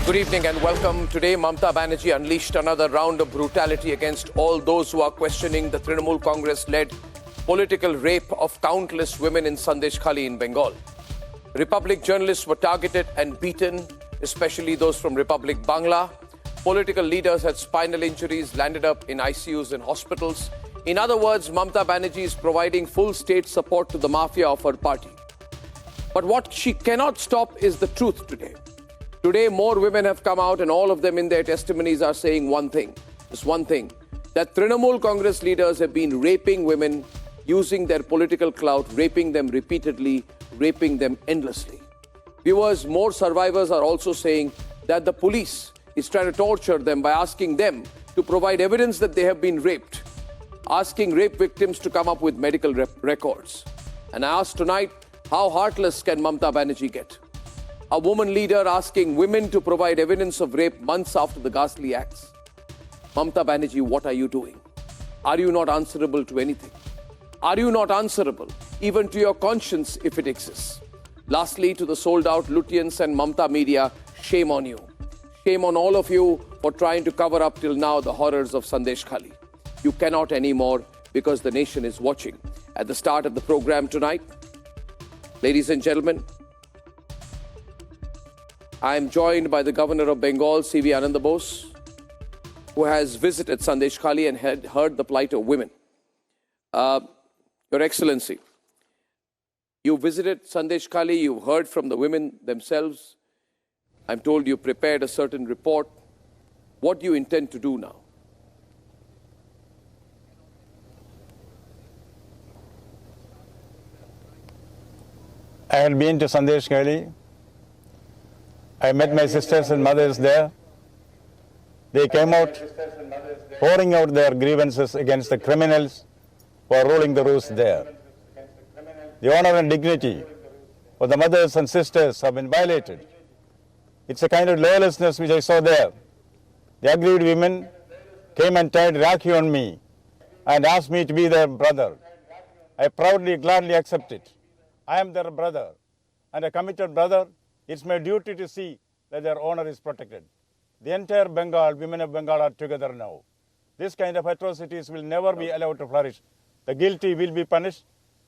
Good evening and welcome. Today, Mamata Banerjee unleashed another round of brutality against all those who are questioning the Trinamool Congress-led political rape of countless women in Sandeshkhali in Bengal. Republic journalists were targeted and beaten, especially those from Republic Bangla. Political leaders had spinal injuries, landed up in ICUs and hospitals. In other words, Mamata Banerjee is providing full state support to the mafia of her party. But what she cannot stop is the truth today. Today, more women have come out and all of them in their testimonies are saying one thing, just one thing, that Trinamool Congress leaders have been raping women, using their political clout, raping them repeatedly, raping them endlessly. Viewers, more survivors are also saying that the police is trying to torture them by asking them to provide evidence that they have been raped, asking rape victims to come up with medical records. And I ask tonight, how heartless can Mamata Banerjee get? A woman leader asking women to provide evidence of rape months after the ghastly acts. Mamata Banerjee, what are you doing? Are you not answerable to anything? Are you not answerable even to your conscience if it exists? Lastly, to the sold-out Lutyens and Mamata media, shame on you. Shame on all of you for trying to cover up till now the horrors of Sandeshkhali. You cannot anymore because the nation is watching. At the start of the program tonight, ladies and gentlemen, I am joined by the Governor of Bengal, C.V. Arnab, who has visited Sandeshkhali and had heard the plight of women. Your Excellency, you visited Sandeshkhali, you've heard from the women themselves. I'm told you prepared a certain report. What do you intend to do now? I had been to Sandeshkhali. I met my sisters and mothers there. They came out pouring out their grievances against the criminals who are ruling the roost there. The honor and dignity of the mothers and sisters have been violated. It's a kind of lawlessness which I saw there. The aggrieved women came and tied Rakhi on me and asked me to be their brother. I proudly, gladly accept it. I am their brother and a committed brother. It's my duty to see that their honor is protected. The entire Bengal, women of Bengal are together now. This kind of atrocities will never be allowed to flourish. The guilty will be punished.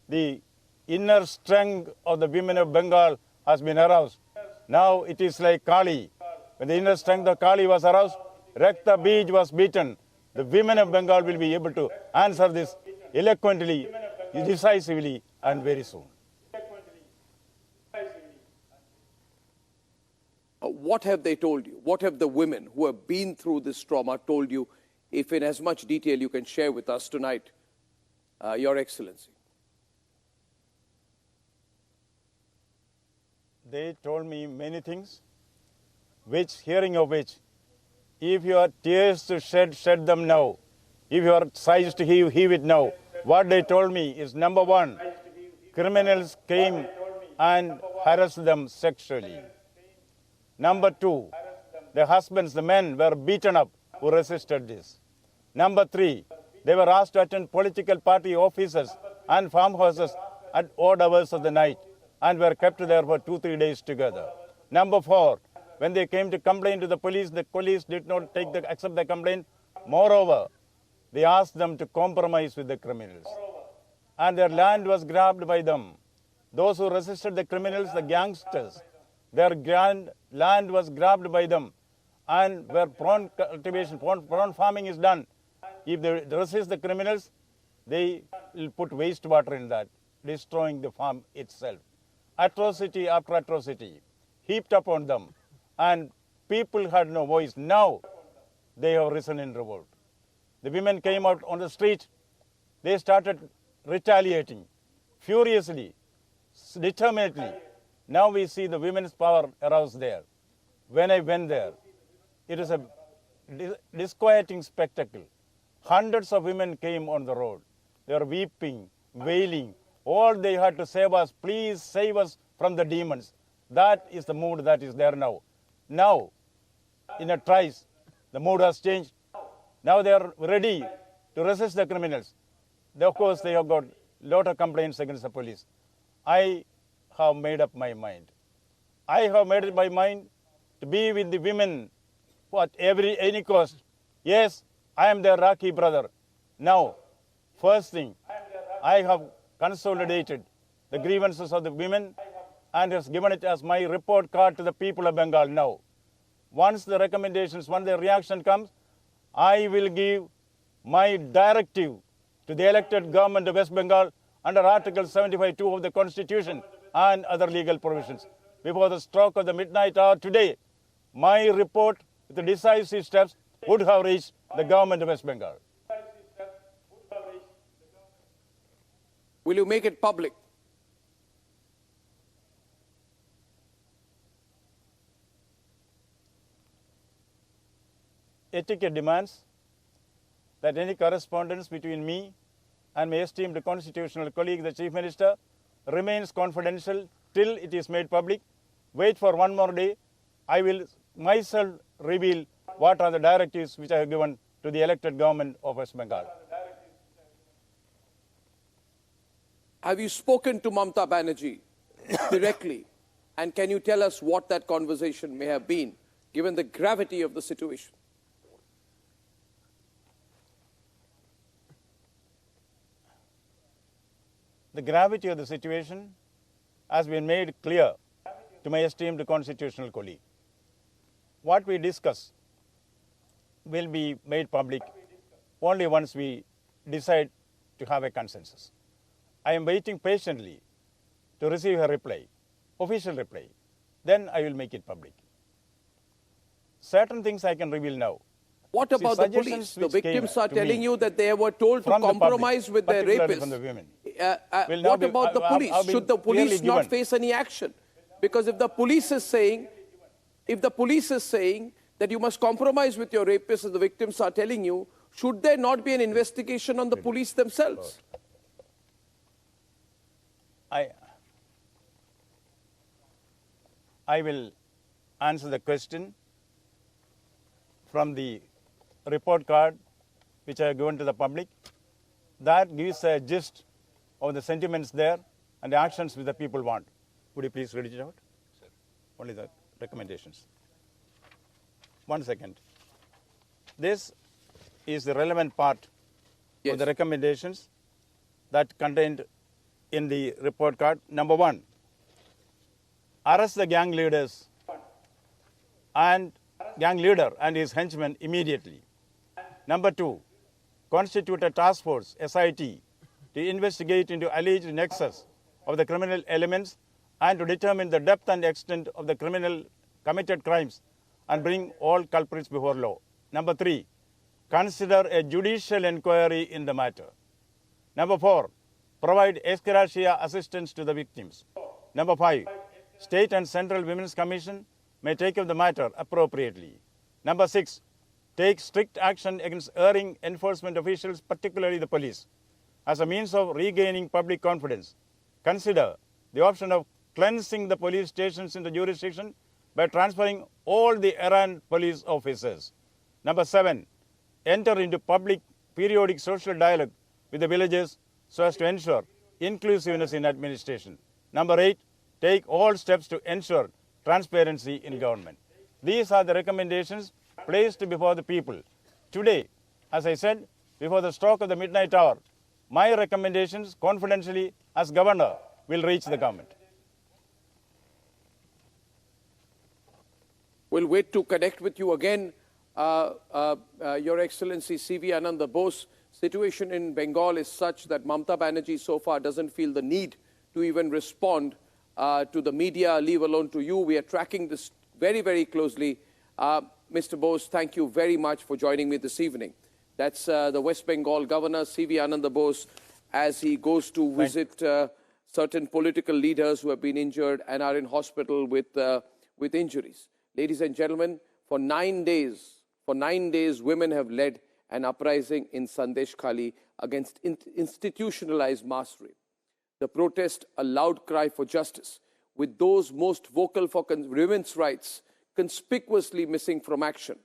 The inner strength of the women of Bengal has been aroused. Now it is like Kali. When the inner strength of Kali was aroused, Rakta Bij was beaten. The women of Bengal will be able to answer this eloquently, decisively, and very soon. What have they told you? What have the women who have been through this trauma told you, if in as much detail you can share with us tonight, Your Excellency? They told me many things, hearing of which, if you are tears to shed, shed them now. If you are sighs to heave, heave it now. What they told me is, number one, criminals came and harassed them sexually. Number two, the husbands, the men, were beaten up who resisted this. Number three, they were asked to attend political party offices and farmhouses at odd hours of the night and were kept there for 2-3 days together. Number four, when they came to complain to the police did not accept the complaint. Moreover, they asked them to compromise with the criminals. And their land was grabbed by them. Those who resisted the criminals, the gangsters, their land was grabbed by them, and where prawn cultivation, prawn farming is done. If they resist the criminals, they will put wastewater in that, destroying the farm itself. Atrocity after atrocity heaped upon them, and people had no voice. Now they have risen in revolt. The women came out on the street. They started retaliating furiously, determinedly. Now we see the women's power aroused there. When I went there, it was a disquieting spectacle. Hundreds of women came on the road. They were weeping, wailing. All they had to say was, please save us from the demons. That is the mood that is there now. Now, in a trice, the mood has changed. Now they are ready to resist the criminals. Of course, they have got a lot of complaints against the police. I have made up my mind. I have made up my mind to be with the women at any cost. Yes, I am their Rakhi brother. Now, first thing, I have consolidated the grievances of the women and has given it as my report card to the people of Bengal now. Once the recommendations, once the reaction comes, I will give my directive to the elected government of West Bengal under Article 75(2) of the Constitution and other legal provisions. Before the stroke of the midnight hour today, my report with the decisive steps would have reached the government of West Bengal. Will you make it public? Etiquette demands that any correspondence between me and my esteemed constitutional colleague, the Chief Minister, remains confidential till it is made public. Wait for one more day. I will myself reveal what are the directives which I have given to the elected government of West Bengal. Have you spoken to Mamata Banerjee directly? And can you tell us what that conversation may have been, given the gravity of the situation? The gravity of the situation has been made clear to my esteemed constitutional colleague. What we discuss will be made public only once we decide to have a consensus. I am waiting patiently to receive a reply, official reply. Then I will make it public. Certain things I can reveal now. What about the police? The victims are telling you that they were told to compromise with their rapists. From the women. What about the police? Should the police not face any action? Because if the police is saying, that you must compromise with your rapists, as the victims are telling you, should there not be an investigation on the police themselves? I will answer the question from the report card which I have given to the public. That gives a gist of the sentiments there and the actions which the people want. Would you please read it out? Sir. Only the recommendations. 1 second. This is the relevant part of the recommendations that contained in the report card. Number 1, arrest the gang leader and his henchmen immediately. Number 2, constitute a task force, SIT, to investigate into alleged nexus of the criminal elements and to determine the depth and extent of the committed crimes and bring all culprits before law. Number 3, consider a judicial inquiry in the matter. Number 4, provide ex gratia assistance to the victims. Number 5, State and Central Women's Commission may take up the matter appropriately. Number 6, take strict action against erring enforcement officials, particularly the police. As a means of regaining public confidence, consider the option of cleansing the police stations in the jurisdiction by transferring all the errant police officers. Number 7, enter into public periodic social dialogue with the villagers so as to ensure inclusiveness in administration. Number 8, take all steps to ensure transparency in government. These are the recommendations placed before the people. Today, as I said, before the stroke of the midnight hour, my recommendations confidentially as governor will reach the government. We'll wait to connect with you again. Your Excellency C.V. Ananda Bose, situation in Bengal is such that Mamata Banerjee so far doesn't feel the need to even respond to the media, leave alone to you. We are tracking this very, very closely. Mr. Bose, thank you very much for joining me this evening. That's the West Bengal Governor, C.V. Ananda Bose, as he goes to visit certain political leaders who have been injured and are in hospital with injuries. Ladies and gentlemen, for 9 days, women have led an uprising in Sandeshkhali against institutionalized mass rape. The protest, a loud cry for justice, with those most vocal for women's rights conspicuously missing from action.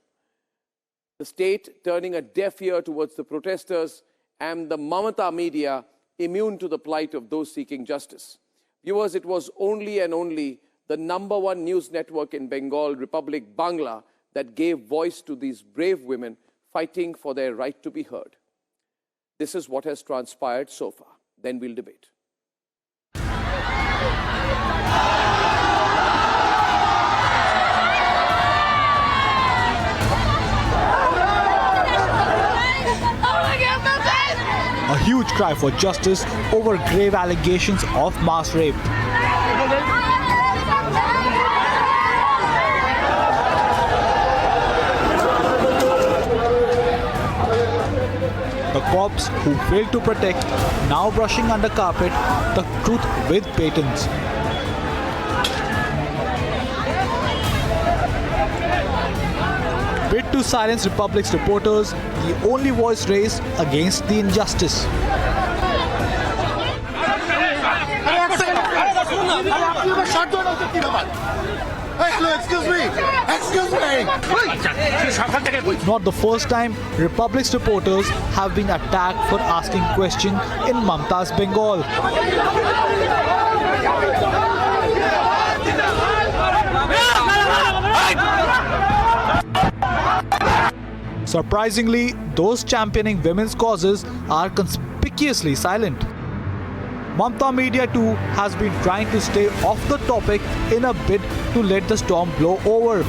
The state turning a deaf ear towards the protesters and the Mamata media immune to the plight of those seeking justice. Viewers, it was only and only the #1 news network in Bengal, Republic Bangla, that gave voice to these brave women fighting for their right to be heard. This is what has transpired so far. Then we'll debate. A huge cry for justice over grave allegations of mass rape. The cops who failed to protect now brushing under carpet the truth with patents. Bid to silence Republic's reporters, the only voice raised against the injustice. Not the first time Republic's reporters have been attacked for asking questions in Mamata's Bengal. Surprisingly, those championing women's causes are conspicuously silent. Mamata Media too has been trying to stay off the topic in a bid to let the storm blow over.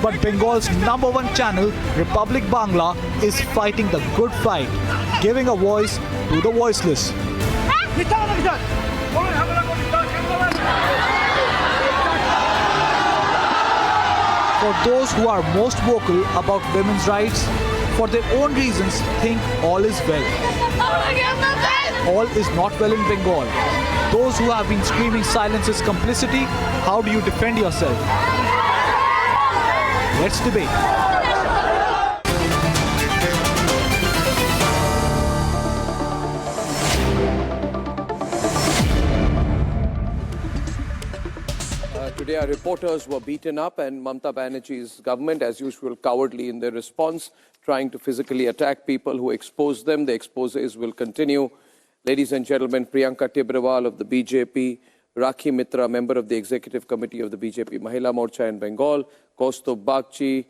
But Bengal's #1 channel, Republic Bangla, is fighting the good fight, giving a voice to the voiceless. For those who are most vocal about women's rights, for their own reasons, think all is well. All is not well in Bengal. Those who have been screaming silence is complicity, how do you defend yourself? Let's debate. Today our reporters were beaten up and Mamata Banerjee's government, as usual, cowardly in their response, trying to physically attack people who expose them. The exposés will continue. Ladies and gentlemen, Priyanka Tibrawal of the BJP, Rakhi Mitra, member of the Executive Committee of the BJP Mahila Morcha in Bengal, Kaustubh Bagchi,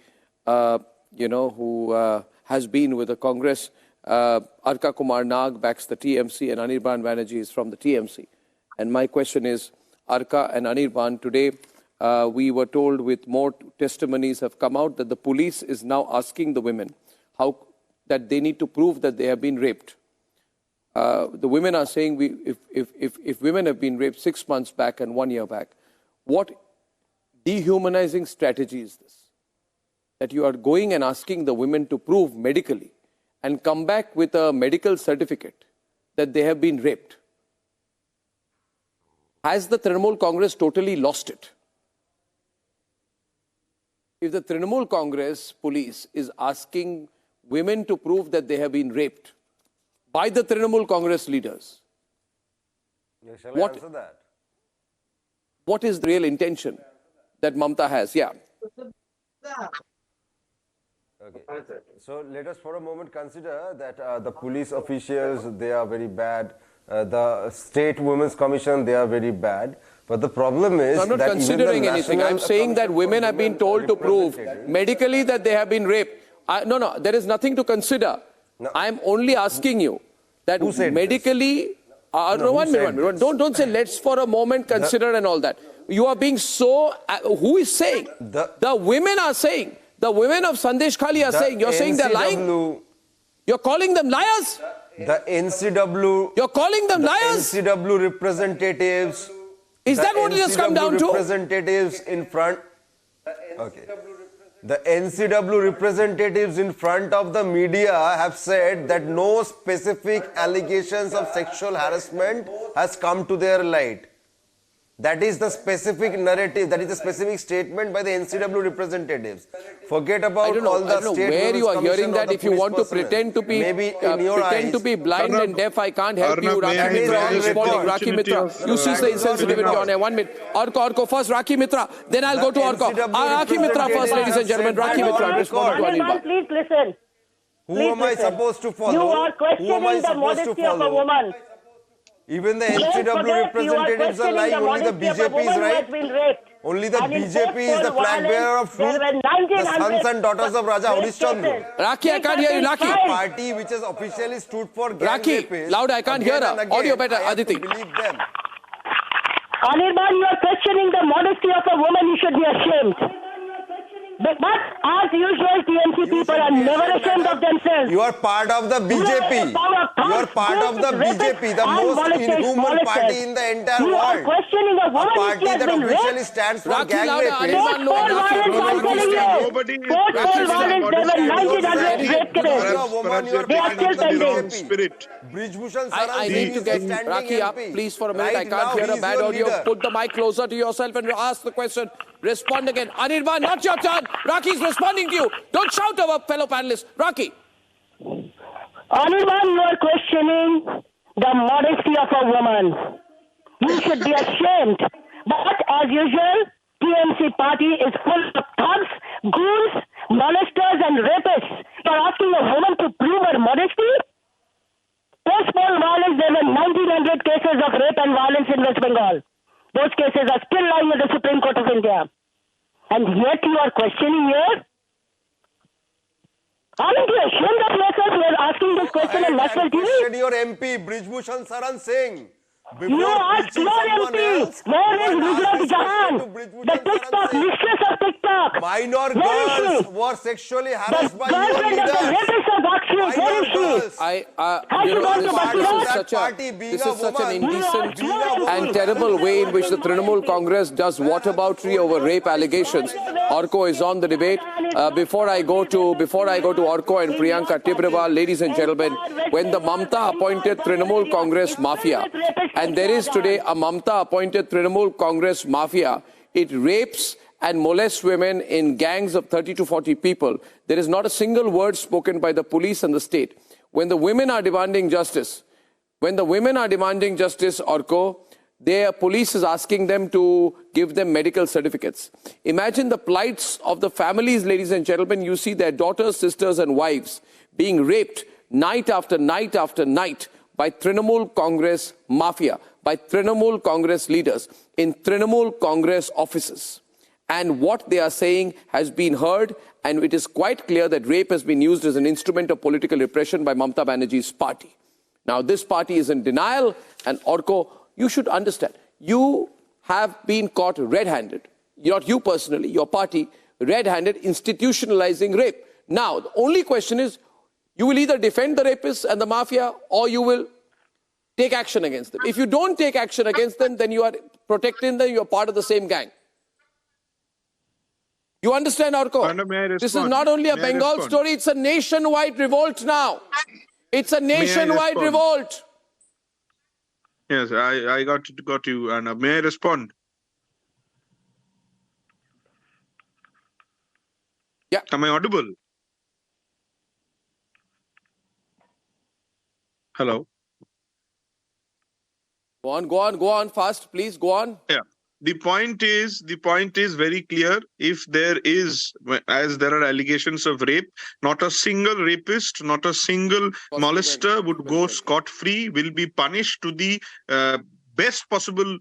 who has been with the Congress, Arka Kumar Nag backs the TMC, and Anirban Banerjee is from the TMC. And my question is, Arka and Anirban, today we were told with more testimonies have come out that the police is now asking the women that they need to prove that they have been raped. The women are saying if women have been raped 6 months back and 1 year back, what dehumanizing strategy is this? That you are going and asking the women to prove medically and come back with a medical certificate that they have been raped. Has the Trinamool Congress totally lost it? If the Trinamool Congress police is asking women to prove that they have been raped by the Trinamool Congress leaders, shall I answer that? What is the real intention that Mamata has? Yeah. Okay. So let us for a moment consider that the police officials, they are very bad. The State Women's Commission, they are very bad. But the problem is, I'm not considering anything. I'm saying that women have been told to prove medically that they have been raped. No, there is nothing to consider. No. I'm only asking you that medically. One minute. Don't say let's for a moment consider and all that. You are being so. Who is saying? The women are saying. The women of Sandeshkhali are saying. You're saying they're lying. You're calling them liars. The NCW. You're calling them liars. NCW representatives. Is that what it has come down to? Representatives in front. Okay. The NCW representatives in front of the media have said that no specific allegations of sexual harassment has come to their light. That is the specific narrative, that is the specific statement by the NCW representatives. Forget about all the state. Where you are hearing that if you want to pretend to be blind and deaf, I can't help you. Rakhi Mitra responding. Rakhi Mitra, you see the insensitivity on air. 1 minute. Orko, first Rakhi Mitra, then I'll go to Orko. Rakhi Mitra first, ladies and gentlemen. Rakhi Mitra responding to Anirban. Please listen. Who am I supposed to follow? You are questioning the modesty of a woman. Even the Yes, NCW forget, representatives are lying. Only the BJP is right. Only the And in BJP is the post-poll flag bearer of violence, truth. there were The 1900 sons and daughters of Raja rape Harishchandra. cases. Raki, I can't hear you, Raki. Fine. Party which has officially stood for gang Raki, rapists. loud, I can't hear Again her. and again, Audio better, I have Aditi. to believe them. Anirban, you are questioning the modesty of a woman. You should be ashamed. But as usual, TMC You people should are be never ashamed madam. of themselves. You are part of the BJP. You are part of the BJP, the most inhuman party in the entire You are world. questioning a A woman party which has that been officially raped. stands for Raki, gang louder, rapists. Anirban, no, Post-poll Raki, violence, I'm telling you. Nobody is Post-poll practicing violence, there were modesty. 1900 rape cases. You are a woman, you are They are part still of the pending. BJP. Spirit. Brijbhushan I Saran need to is get the standing Raki up, MP. please, for a minute. I Right can't now, hear he a is bad your audio. leader. Put the mic closer to yourself and ask the question. Respond again. Anirban, not your turn. Raki is responding to you. Don't shout over fellow panelists. Raki. Anirban, you are questioning the modesty of a woman. You should be ashamed. But as usual, TMC party is full of thugs, goons, molesters and rapists. You are asking a woman to prove her modesty? Post-poll violence, there were 1900 cases of rape and violence in West Bengal. Those cases are still lying at the Supreme Court of India. And yet you are questioning here? Aren't you ashamed of yourself? You are asking this question on national TV? Question your MP, Brijbhushan Saran Singh. Before You asked preaching your someone MP, else, where you is had Gujrat asked this Jahan, question to Brijbhushan the Saran TikTok Singh. mistress of TikTok? Minor Where is girls she? were sexually The harassed by your girlfriend of the leaders. rapist of Akshim, where Minor is she? girls. Has she gone to this is such an indecent being a woman. and terrible way in which the Trinamool Congress does whataboutry over rape allegations. Orko is on the debate. Before I go to Orko and Priyanka Tibrewal, ladies and gentlemen, when the Mamata appointed Trinamool Congress mafia, and there is today a Mamata appointed Trinamool Congress mafia, it rapes and molests women in gangs of 30 to 40 people. There is not a single word spoken by the police and the state. When the women are demanding justice, Orko, their police is asking them to give them medical certificates. Imagine the plights of the families, ladies and gentlemen. You see their daughters, sisters and wives being raped night after night after night by Trinamool Congress mafia, by Trinamool Congress leaders in Trinamool Congress offices. And what they are saying has been heard, and it is quite clear that rape has been used as an instrument of political repression by Mamata Banerjee's party. Now, this party is in denial, and Orko, you should understand, you have been caught red-handed. Not you personally, your party, red-handed institutionalizing rape. Now, the only question is, you will either defend the rapists and the mafia, or you will take action against them. If you don't take action against them, then you are protecting them, you are part of the same gang. You understand, Orko? Arnab, may I respond? This is not only a May I Bengal respond? story, it's a nationwide revolt now. It's a nationwide respond? revolt. Yes, I got you, Arnab. May I respond? Yeah. Am I audible? Hello. Go on, fast, please, go on. Yeah. The point is very clear. If there is, as there are allegations of rape, not a single rapist, not a single molester would go scot-free, will be punished to the best possible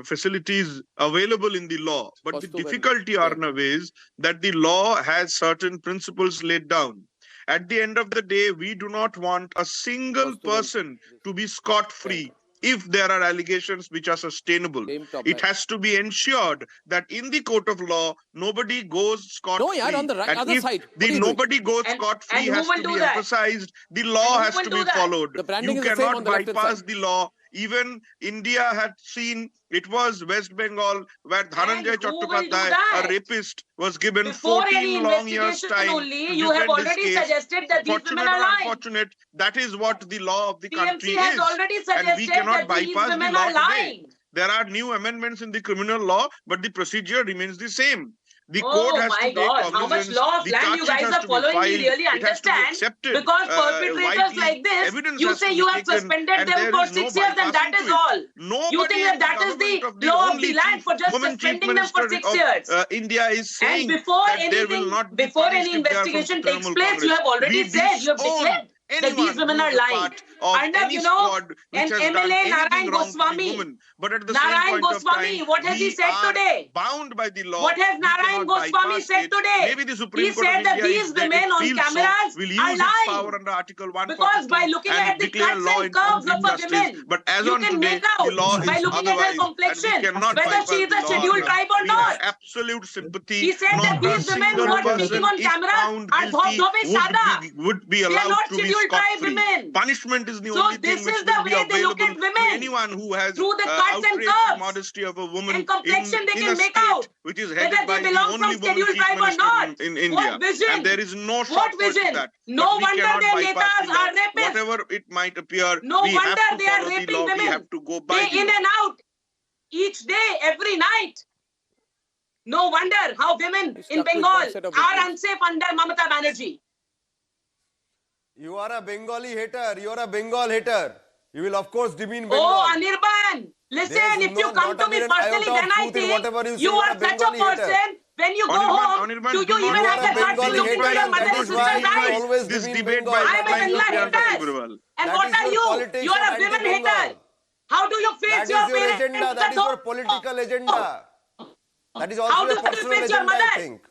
facilities available in the law. But the difficulty, Arnav, is that the law has certain principles laid down. At the end of the day, we do not want a single person to be scot-free. If there are allegations which are sustainable, it has to be ensured that in the court of law, nobody goes scot-free. No, yeah, on the and other if side. the nobody goes scot-free has to be emphasized, the law has to be followed. The branding You is the same cannot on the left-hand bypass side. the law. Even India had seen, it was West Bengal where Dhananjay Chattopadhyay, a rapist, was given Before any 14 long years investigation time only, to you have defend his already case. suggested that these Fortunate women are or lying. unfortunate, that is what the law of the country TMC has is. already And we suggested cannot that these bypass the women law are today. lying. There are new amendments in the criminal law, but the procedure remains the same. The Oh court has my to take God, how much cognizance. law of The land charge you sheet guys has are to be following, we filed. really It has to be understand. accepted, Because perpetrators widely. like this, Evidence you has say to you be have taken, suspended and them there for is no 6 years and that bypassing is to it. all. You Nobody think in that is government the of the law of only the land for just woman chief suspending them for minister 6 years. of India is saying And before that there will not be before punished any if they are from investigation takes Trinamool place, you Congress. have already We said, you have disown declared that these anyone women who are is a lying. part of Arnab, any you know, squad which an has MLA done anything Narayan wrong to Goswami. the woman. But at the Narayan same point Goswami, of time, what has he we said are today? bound by the law. What has We Narayan cannot Goswami bypass said it. today? Maybe the Supreme He Court of said that India, these if that women it on feels so, cameras will are use its lying. power under Article Because by 142 looking and at the declare cuts law and in curves complete of a justice. woman, But as you on can today, make out the law by is looking at her otherwise, and we complexion cannot whether bypass she is the a law. scheduled tribe or We have not. absolute sympathy. He said that Not a these women who single are speaking person, on if cameras found are guilty, Sada. would be They are allowed not to be scheduled tribe scot-free. women. Punishment is the So only this thing which is the will be way they look available at women. to anyone who has Through the cuts and outraged the curves modesty of a woman and complexion, they in can a make state out which is whether headed they by the belong only from woman scheduled chief tribe or minister not. in India. What vision? And there is no What shortcut to vision? that. No But we wonder cannot their bypass netas the law. are rapists. Whatever it might appear, No we have wonder to they are follow the raping law. women. We have to go by Day the in law. and out, each day, every night. No wonder how women He's in stuck with Bengal one set of are visuals. unsafe under Mamata Banerjee. You are a Bengali hater. You are a Bengal hater. You will of course demean Bengal. Oh, Anirban, listen, There is if you no- come not to a me mere personally, iota of then I truth in whatever you think say. you You are are a such a Bengali hater. person. When you go home, Anirban, do you do even not have the You are a guts to Bengali look into hater, your and that mother is and why sister's you eyes? always This demean debate Bengal. by I am That an is your Atla Priyanka politics. haters. Tibrewal. And That what is are your you? politics You are a of women anti-Bengal. hater. How do you face That your is your parents agenda. That at is your home? political agenda. That is How also do a you personal face your agenda, I mother? think.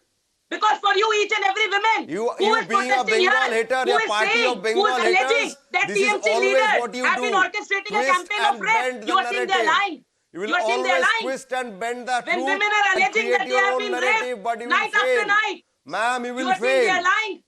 Because for you, each and every woman You who is being a protesting Bengal here, hater, who a is party saying, of who Bengal is alleging haters, that this is TMC always leaders what you have been do. orchestrating a Twist campaign of and rape, bend you the are saying they are narrative. lying. You will You are saying they are always lying. twist and bend the When truth women are and alleging create that they your have own been narrative, raped but you will night after fail. night, Ma'am, you you will are saying they are fail. lying.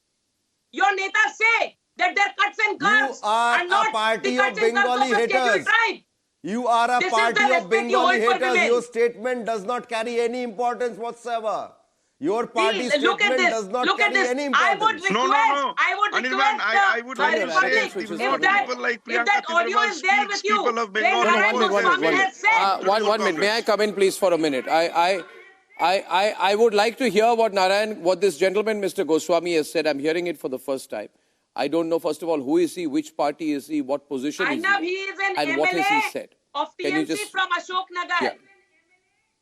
Your netas say that their cuts and You curves are a not party the of cuts and curves Bengali of a scheduled haters. tribe. You are a This is the party of respect you Bengali hold for haters. women. Your statement does not carry any importance whatsoever. Your party See, look at statement this. does not Look at carry this. any I would importance. No. request. I would Anirban, request I would Turn like your to narrative say switches the for more a minute. people like if Priyanka that audio Tibrewal is there with speaks, you, people of then Bengal No, no, Narayan one minute. Goswami has said. One minute. May I come in, please, for a minute? I would like to hear what this gentleman, Mr. Goswami, has said. I'm hearing it for the first time. I don't know, first of all, who is he, which party is he, what position is Arnab, he, he is an and MLA what has he said? of Can you TMC just- from Ashok Nagar. Yeah.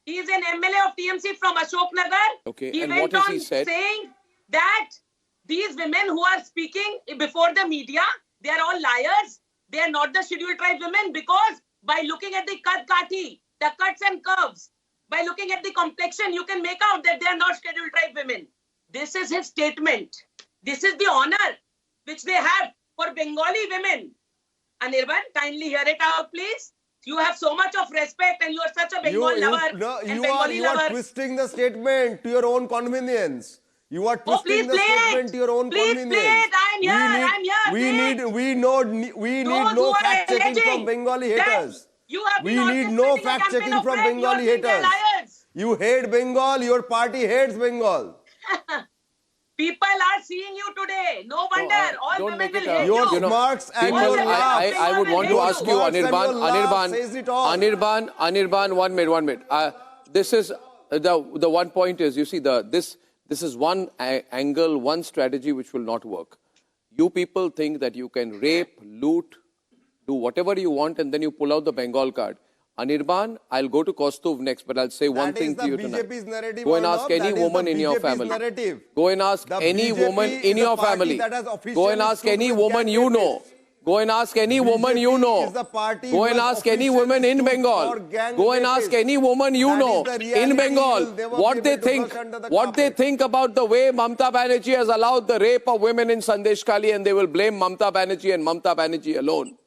He is an MLA of TMC from Ashok Nagar. Okay, He and went what has on he said? saying that these women who are speaking before the media, they are all liars. They are not the scheduled tribe women because by looking at the kati, the cuts and curves, by looking at the complexion, you can make out that they are not scheduled tribe women. This is his statement. This is the honor which they have for Bengali women. Anirban, kindly hear it out, please. You have so much of respect and you are such a Bengal lover and Bengali you are lover. twisting the statement to your own convenience. You are Oh, please twisting the play statement it. to your own Please convenience. play it. I'm here. I'm here. We need Those who no are fact checking from alleging Bengali that haters. you have We been need no orchestrating a fact campaign checking of from rape, you are Bengali saying they're haters. liars. You hate Bengal. Your party hates Bengal. People are seeing you today. No wonder. All don't women make will it hate Your you. smarts and People, your All laughs. I would want to Your ask you, smarts and your laugh says it all. Anirban, 1 minute. This is the one point is, you see, this is one angle, one strategy which will not work. You people think that you can rape, loot, do whatever you want, and then you pull out the Bengal card. Anirban, I'll go to Kaustuv next, but I'll say one thing to you tonight. BJP's narrative. Go and ask Arnab. any That is woman the in your BJP's family. narrative. Go and ask The any BJP woman is in a your party family. that has Go officially and ask stood any with woman gang you know. rapists. Go and ask any woman you BJP know. is the party Go who and has ask any officially woman in stood Bengal. for gang Go and ask rapists. any woman you That know is the in reality. Bengal They will what never they be able to think, brush under the what they carpet. think about the way Mamata Banerjee has allowed the rape of women in Sandeshkhali, and they will blame Mamata Banerjee and Mamata Banerjee alone.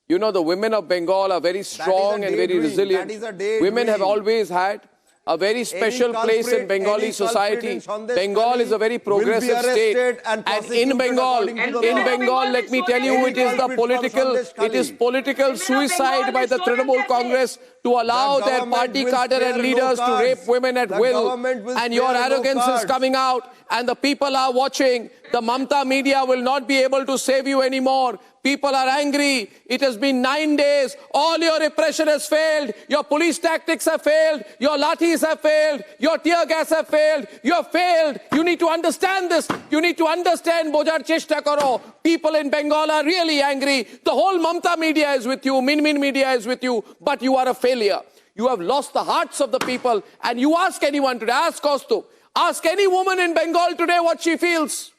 You know, the women of Bengal are very strong and very daydream. resilient. That is a daydream. Women have always had a very special place in Bengali society. Bengal is a very progressive state. And in Bengal, let me tell you, it is political suicide by the Trinamool Congress to allow their party cadre and leaders to rape women at will. And your arrogance is coming out, and the people are watching. The Mamata media will not be able to save you anymore. People are angry. It has been 9 days. All your repression has failed. Your police tactics have failed. Your lathis have failed. Your tear gas have failed. You have failed. You need to understand this. You need to understand, Bojar Cheshta Karo. People in Bengal are really angry. The whole Mamata media is with you. Min media is with you. But you are a failure. You have lost the hearts of the people. And you ask anyone today, ask Kaustuv, ask any woman in Bengal today what she feels.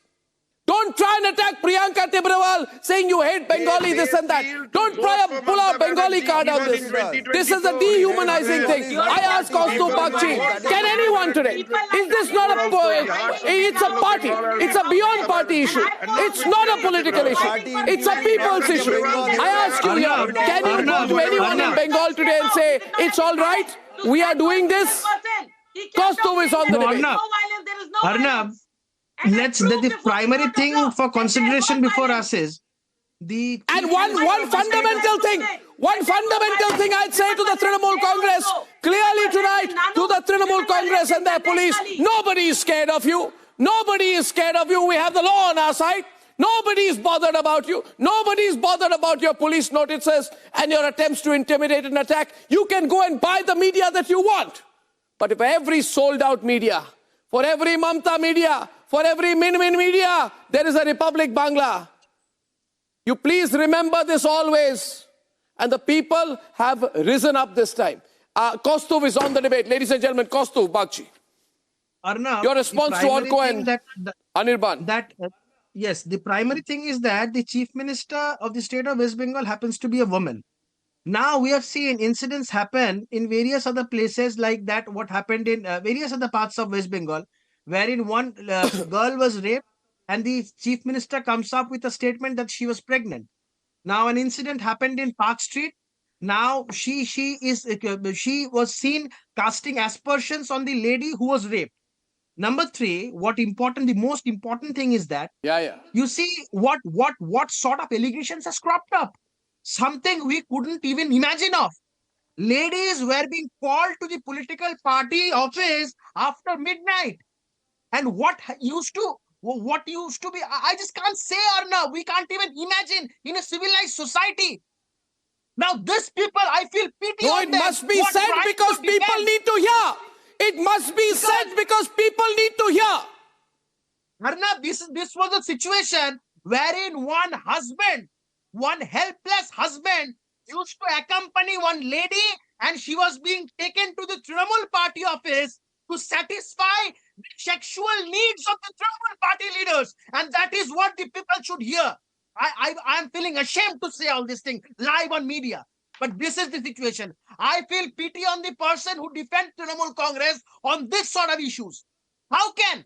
Don't try and attack Priyanka Tibrawal saying you hate Bengali, this and that. Don't try to pull a Bengali card on this. This is a dehumanizing thing. I ask Kaustuv Bagchi, can anyone today? Is this not a... It's a party. It's a beyond party issue. It's not a political issue. It's a people's issue. I ask you here, can you go to anyone in Bengal today and say, it's all right, we are doing this? Kaustuv is on the debate. Arnab, the primary thing for consideration before us is the... And one fundamental thing I'd say to the Trinamool Congress, clearly tonight, to the Trinamool Congress and their police, nobody is scared of you. Nobody is scared of you. We have the law on our side. Nobody is bothered about you. Nobody is bothered about your police notices and your attempts to intimidate and attack. You can go and buy the media that you want. But if every sold out media, for every Mamta media, for every Min media, there is a Republic Bangla. You please remember this always. And the people have risen up this time. Kaustuv is on the debate. Ladies and gentlemen, Kaustuv Bagchi. Arnab, your response to Orko and Anirban. Yes, the primary thing is that the Chief Minister of the state of West Bengal happens to be a woman. Now we have seen incidents happen in various other places like that, what happened in various other parts of West Bengal, wherein one girl was raped and the Chief Minister comes up with a statement that she was pregnant. Now an incident happened in Park Street. Now she was seen casting aspersions on the lady who was raped. Number three, the most important thing is that you see what sort of allegations has cropped up. Something we couldn't even imagine of. Ladies were being called to the political party office after midnight. And what used to be, I just can't say, Arnab, we can't even imagine in a civilized society. Now this people, I feel pity on them. No, it must be said because people need to hear. It must be said because people need to hear. Arnab, this was a situation wherein one helpless husband used to accompany one lady and she was being taken to the Trinamool party office to satisfy the sexual needs of the Trinamool party leaders. And that is what the people should hear. I am feeling ashamed to say all these things live on media. But this is the situation. I feel pity on the person who defends Trinamool Congress on this sort of issues. How can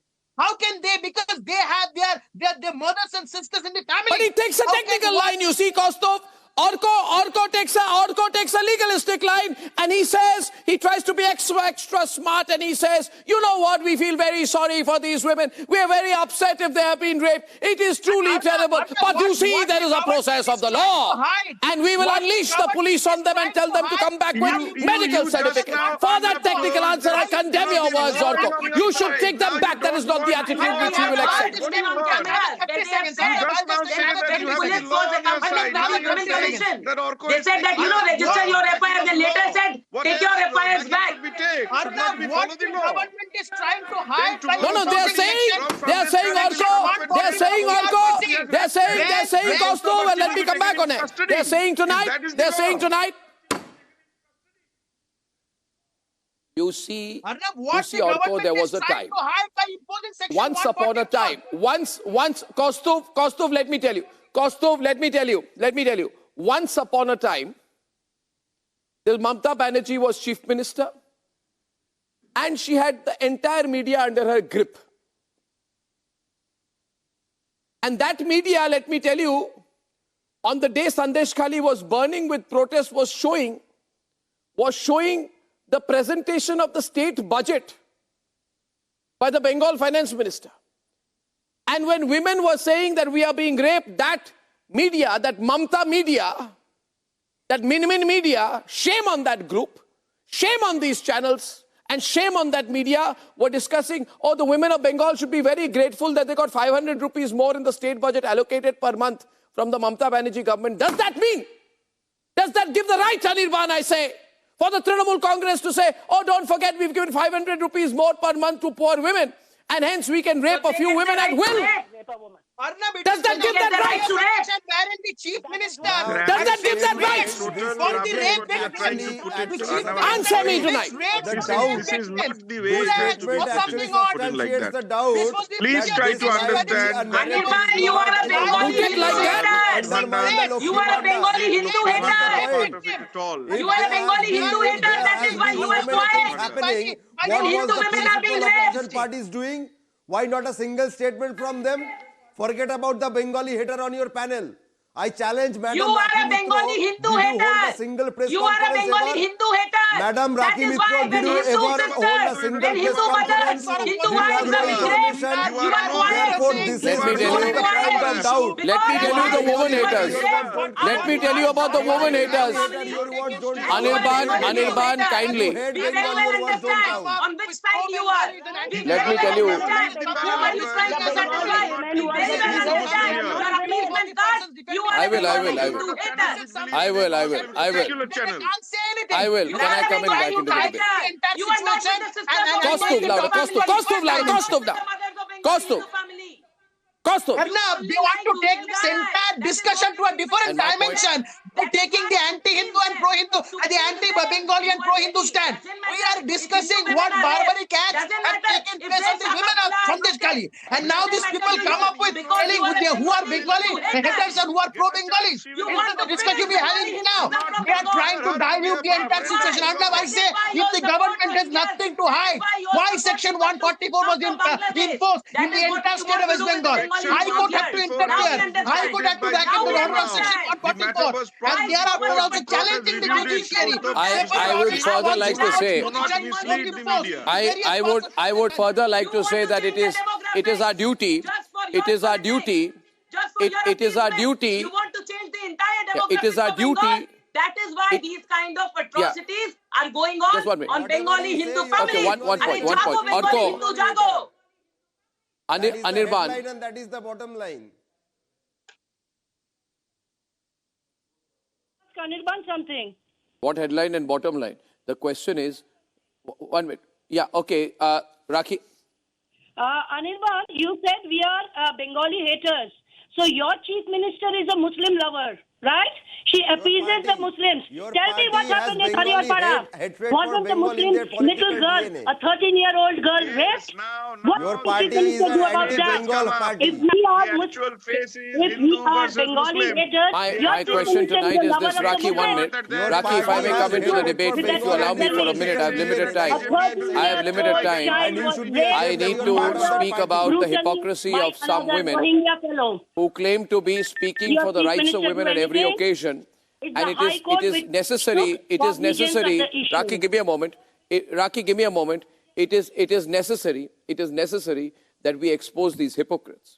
they? Because they have their mothers and sisters in the family. But he takes a technical line, you see, Kaustuv. Orko takes a legalistic line and he says, he tries to be extra smart and he says, you know what, we feel very sorry for these women. We are very upset if they have been raped. It is truly terrible. But you see, there is a process of the law. And we will unleash the police on them and tell them to come back with medical certificate. For that technical answer, I condemn your words, Orko. You should take them back. That is not the attitude which we will accept. They said that, register your FIR. They later said, take your FIRs back. Arnab, what the government is trying to hide? No, they're saying, Kaustuv, and let me come back on it. They're saying tonight. You see, Orko, there was a time. Once upon a time, Kaustuv, let me tell you. Once upon a time, till Mamata Banerjee was Chief Minister, and she had the entire media under her grip. And that media, let me tell you, on the day Sandeshkhali was burning with protest, was showing the presentation of the state budget by the Bengal Finance Minister. And when women were saying that we are being raped, that media, that Mamta media, that Min media, shame on that group, shame on these channels, and shame on that media, were discussing, the women of Bengal should be very grateful that they got 500 rupees more in the state budget allocated per month from the Mamata Banerjee government. Does that give the right, Anirban, I say, for the Trinamool Congress to say, don't forget we've given 500 rupees more per month to poor women, and hence we can rape a few women at will? Arnab, it Does is that give that right? wherein the chief minister Does that give that right? for the rape victims. The chief Answer me tonight. rates This is not the way it has to be or put. something It is odd. put it like substantiates that. the doubt. This was the Please try to understand. Anil bhai, you are a Bengali Put it like Hindu that. hater. You are a Bengali Hindu Not a hater. part of it at all. You are a Bengali Hindu hater. That is why you are quiet. Happening. When What was Hindu the women are being principal opposition raped. parties doing? Why not a single statement from them? Forget about the Bengali hater on your panel. I challenge Madam You are Raki a Bengali Mitro, Hindu did you hold a hater. single press You are a conference Bengali ever? Hindu hater. Madam That Raki is Mitro, why did when you Hindu ever hold a sisters, single when press Hindu conference? mothers, Did Hindu you have wives no are being information? raped, you are Therefore, quiet. this Let is me tell the you- kind of doubt. Let me tell you the woman haters. Let me tell you about the woman haters. Anirban, kindly. We very well understand on which side you are. We Let very me tell well you- understand who are you trying to satisfy. We very well understand your appeasement card. You are I a will. Bengali Hindu hater. I will. Particular channel. I will. You Can are I a come in Bengali back into Hindu the debate? hater. You are not with the sisters of Kostub, Bengali louder. Hindu Kostub, family. louder. Kostub, You are now. with the mothers of Bengali Kostub. Hindu family. Kostub. Arnab, they want to take this entire discussion to a different And my point- dimension. They're taking the anti-Hindu and pro-Hindu, the anti-Bengali and pro-Hindu stand. We are discussing what barbaric acts have taken place on the women of Sandeshkhali. And now these people come up with telling who are Bengali haters and who are pro-Bengalis. This is the discussion we're having now. They are trying to dilute the entire situation. Arnab, I say, if the government has nothing to hide, why Section 144 was enforced in the entire state of West Bengal? High Court had to interfere. High Court had to back up the order of Section 144. And thereafter also challenging the judiciary. I would further like to say- Do not mislead the media. I would further like to say that it is our duty. It is our duty. It is our duty. You want to change the entire Yeah, demographics it is our of Bengal? duty. That is why It- these kind of atrocities are going on Just 1 minute. on Bengali Hindu Okay, families. one point, Arey, one jago point. Bengali Orko. Hindu, jago. That is the Anirban. headline and that is the bottom line. Anirban something. What headline and bottom line? The question is, 1 minute. Yeah, okay. Raki. Anirban, you said we are Bengali haters. So your chief minister is a Muslim lover, right? She appeases the Muslims. Your Tell me what party has happened in Bengali Khariarpara. hatred for Wasn't the Bengal in Muslim their political little girl, DNA. a 13-year-old girl, raped? What Your will party chief is minister an do about that? anti-Bengal party. If we are The actual face is if we Hindu are versus Bengali Muslim. haters, your My chief question minister tonight a is lover this, of the Raki, 1 Muslims. minute. Your Raki, if I may party come into the has debate, hatred please, for you allow me for a Bengali. minute. I have limited time. I have limited time. And you should be I ashamed that need you are to part of the speak party. about the Brutally hypocrisy by of some another women Rohingya fellow. who claim to be speaking Your for the chief rights of minister women do at every anything? occasion. It's And the it High Court is which necessary. took It is cognizance of necessary. the issue. Raki, give me a moment. Raki, give me a moment. It is necessary. It is necessary that we expose these hypocrites.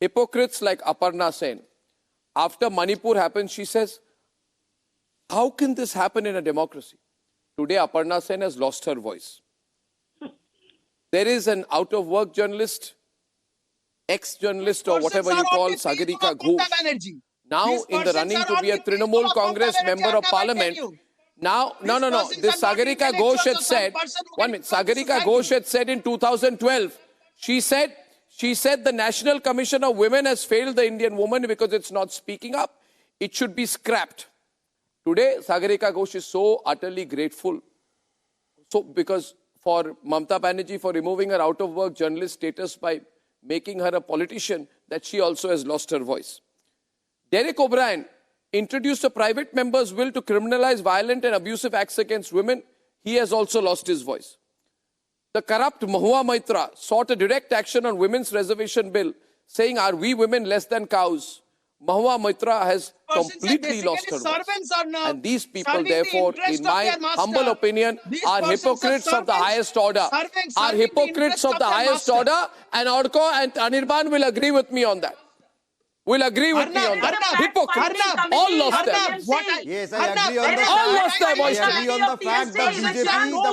Hypocrites like Aparna Sen. After Manipur happened, she says, how can this happen in a democracy? Today, Aparna Sen has lost her voice. There is an out-of-work journalist, ex-journalist or whatever you call, Sagarika Ghosh. Now in the running to be a Trinamool Congress member of parliament. Now, no. This Sagarika Ghosh had said, 1 minute, Sagarika Ghosh had said in 2012, she said the National Commission of Women has failed the Indian woman because it's not speaking up. It should be scrapped. Today, Sagarika Ghosh is so utterly grateful. So, because for Mamata Banerjee for removing her out-of-work journalist status by making her a politician, that she also has lost her voice. Derek O'Brien introduced a private member's bill to criminalize violent and abusive acts against women. He has also lost his voice. The corrupt Mahua Maitra sought a direct action on women's reservation bill, saying, are we women less than cows? Mahua Maitra has completely lost her voice. And these people, therefore, in my humble opinion, are hypocrites of the highest order. Are hypocrites of the highest order, and Orko and Anirban will agree with me on that. will agree with me on that. Hypocrites. All lost their Arnab, minds. what Yes, I agree on the All fact. lost their voice. I agree on the fact that BJP is the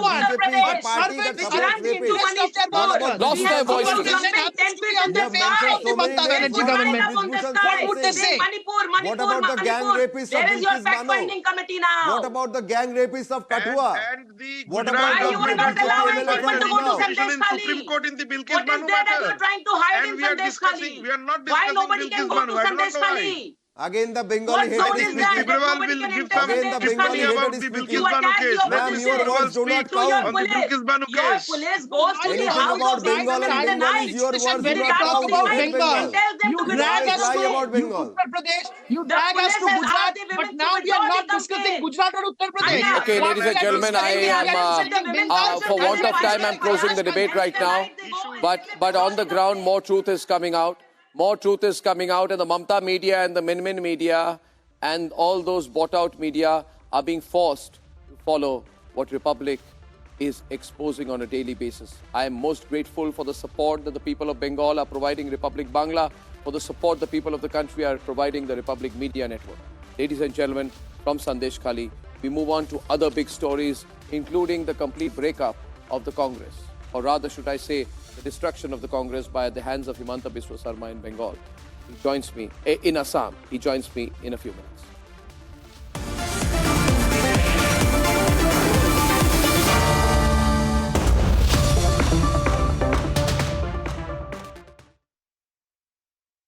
party that supports rapists. What about Lost their voice Bhushan? today. You have mentioned so many names. What would they say? What about the gang rapists of Where is your Bilkis fact Bano? finding committee now? What about the gang rapists of Kathua? And the What Gujarat about the you will not BJP allow MLA anyone from to go to Gurgaon? decision in Sandeshkhali. Supreme Court in the Bilkis What is Bano there that you matter? are trying to hide And in we are Sandeshkhali? discussing, we are not Why discussing nobody can Bilkis go Bano. to I do not know why. Sandeshkhali? Again, the What Bengali zone hated is is that? speaking. Kejriwal Nobody will can give enter some Again, the Bengali testimony hated about is the speaking. Bilkis You Bano attack case. the Let Ma'am, the your opposition. words do Kejriwal not speak To your count. on the police. Bilkis Bano Your case. police goes to the Anything house about of these Bengal women and in the Bengal night. is your words do Very not dark count about in West Bengal. and Bengal. tells them You to You withdraw drag the guys us lie to about complaint. Bengal. Uttar Pradesh, you The drag us police to has Gujarat, asked the women but to now we withdraw are the not discussing complaint. Gujarat or Uttar Pradesh. Arnab, Okay, ladies and gentlemen, I am for want of time, I'm closing the debate right now. But on the ground, more truth is coming out. More truth is coming out, and the Mamata media and the Min media and all those bought-out media are being forced to follow what Republic is exposing on a daily basis. I am most grateful for the support that the people of Bengal are providing Republic Bangla, for the support the people of the country are providing the Republic Media Network. Ladies and gentlemen, from Sandeshkhali, we move on to other big stories, including the complete breakup of the Congress, or rather, should I say, the destruction of the Congress by the hands of Himanta Biswa Sarma in Bengal. He joins me in Assam. He joins me in a few minutes.